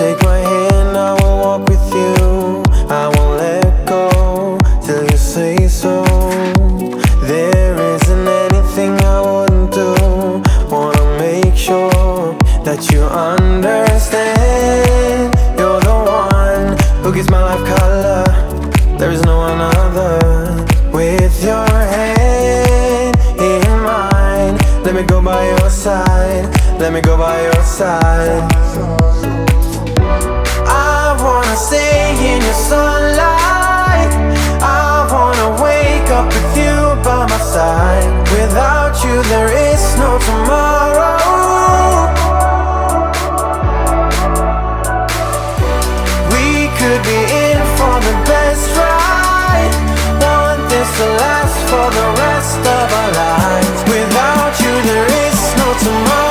Take my hand, I will walk with you. I won't let go till you say so. There isn't anything I wouldn't do. Wanna make sure that you understand. You're the one who gives my life color. There is no one other. With your hand in mine, let me go by your side. Let me go by your side. I wanna stay in your sunlight. I wanna wake up with you by my side. Without you there is no tomorrow. We could be in for the best ride. Want this to last for the rest of our lives. Without you there is no tomorrow.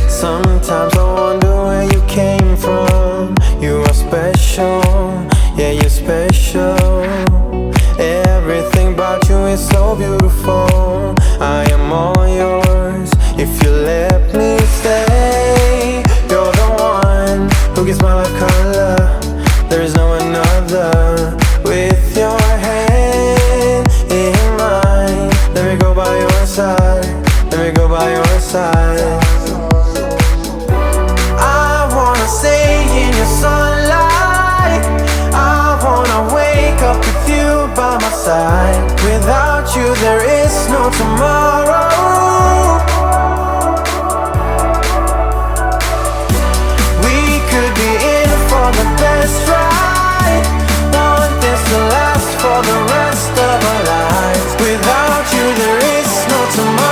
Sometimes I wonder where you came from. You are special, yeah, you're special. Everything about you is so beautiful. I am all yours if you let me stay. You're the one who gives my life color. There is no another. With your hand in mine, let me go by your side. Let me go by your side. Stay in your sunlight. I wanna wake up with you by my side. Without you there is no tomorrow. We could be in for the best ride. Want this to last for the rest of our lives. Without you there is no tomorrow.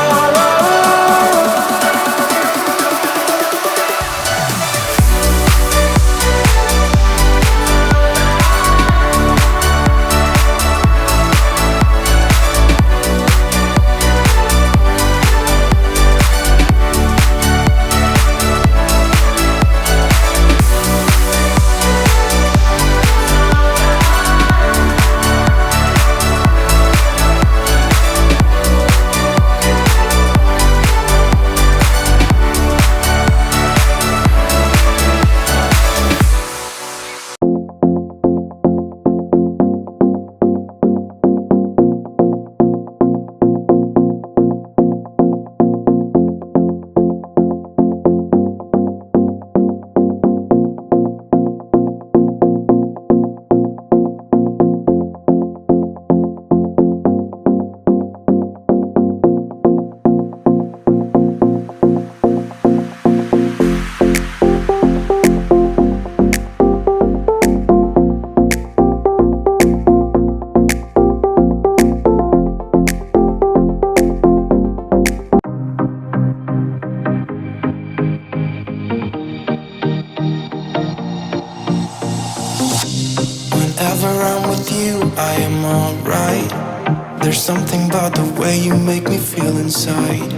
I am alright. There's something about the way you make me feel inside.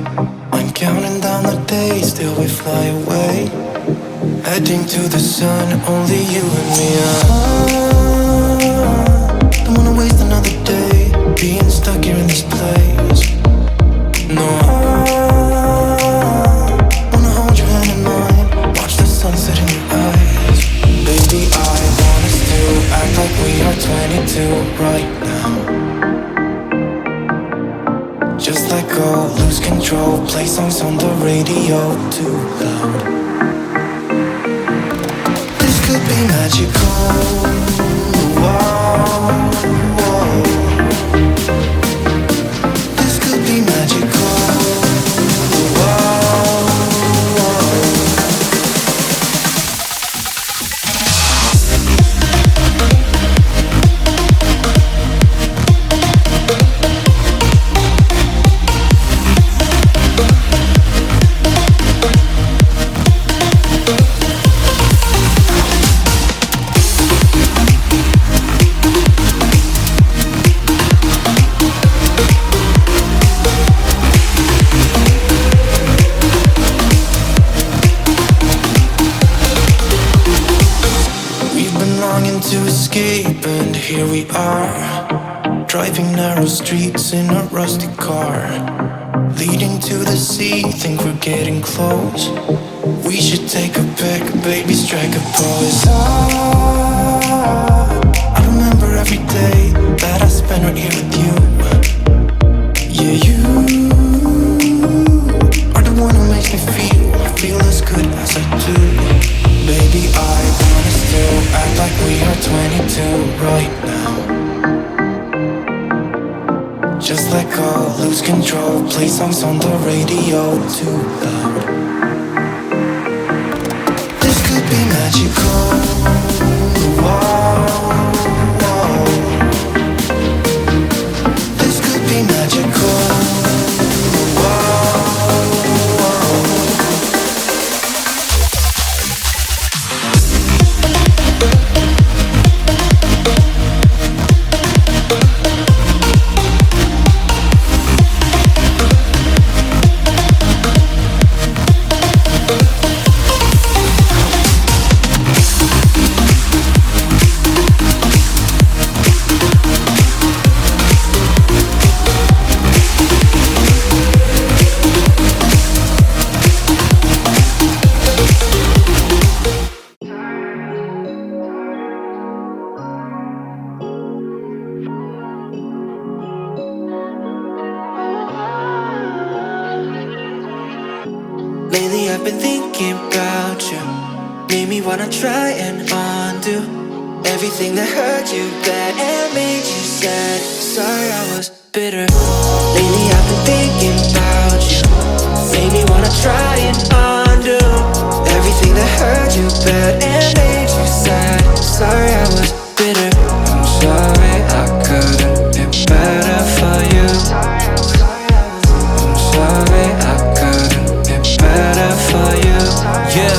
I'm counting down the days till we fly away, heading to the sun, only you and me. Don't wanna waste another day being stuck here in this place. No, wanna hold your hand in mine, watch the sunset in your eyes. Baby, I want us to act like we are 22 right now. Just let go, lose control, play songs on the radio too loud. This could be magical. Whoa, whoa. This could be magical. Whoa, whoa. here we are, driving narrow streets in a rusty car, leading to the sea, think we're getting close. We should take a pic, baby, strike a pose. I remember every day that I spent right here with you. Yeah, you are the one who makes me feel as good as I do. Baby, I wanna still act like we are 22 right now. Just let go, lose control, play songs on the radio too loud. This could be magical. Whoa, whoa. This could be magical. Whoa, whoa. Lately I've been thinking about you. Made me wanna try and undo everything that hurt you bad and made you sad. Sorry I was bitter. Lately I've been thinking about you. Made me wanna try and undo everything that hurt you bad and made you sad. Sorry I was bitter. I'm sorry I couldn't be better for you. I'm sorry I couldn't be better for you. Yeah.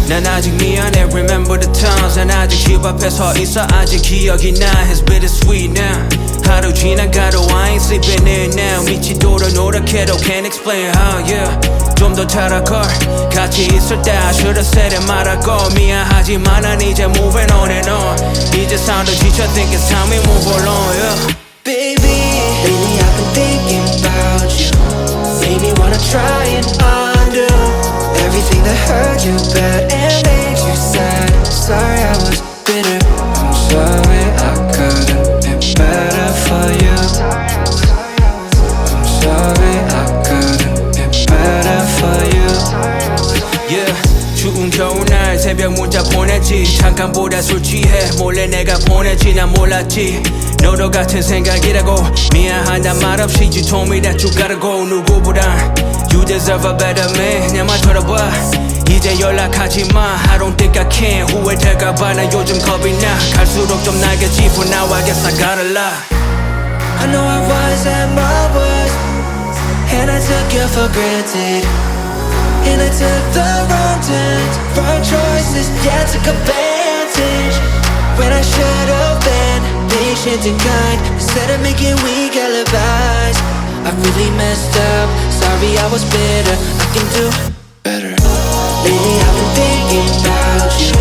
난 아직 미안해 remember the times 난 아직 집 앞에 서 있어 아직 기억이 나 It's bittersweet now 하루 지나가도 I ain't sleeping in now 미치도록 노력해도 can't explain how yeah 좀 더 잘할걸 같이 있을 때 I should've said it 말하고 미안하지만 난 이제 moving on and on 이제 삶도 지쳐 think it's time we move along yeah Baby, lately I've been thinking about you. Made me wanna try and undo everything that hurt you bad and made you sad. Sorry I was bitter. I'm sorry I couldn't be better for you. I'm sorry I couldn't be better for you. yeah. 추운 겨울날 새벽 문자 보냈지 잠깐보다 술 취해 몰래 내가 보냈지 난 몰랐지 너도 같은 생각이라고 미안하단 말 없이 You told me that you gotta go 누구보다 You deserve a better man 내 말 들어봐 이제 연락하지 마 I don't think I can 후회될까봐 나 요즘 겁이 나 갈수록 좀 날개지 For now I guess I gotta lie I know I was at my worst, and I took you for granted. And I took the wrong turns, wrong choices, yeah, took advantage. When I should've been patient and kind, instead of making weak alibis. I really messed up, sorry I was bitter, I can do better. Lately I've been thinking about you.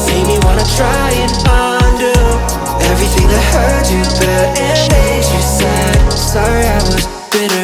Made me wanna try and undo everything that hurt you bad and made you sad. Sorry I was bitter.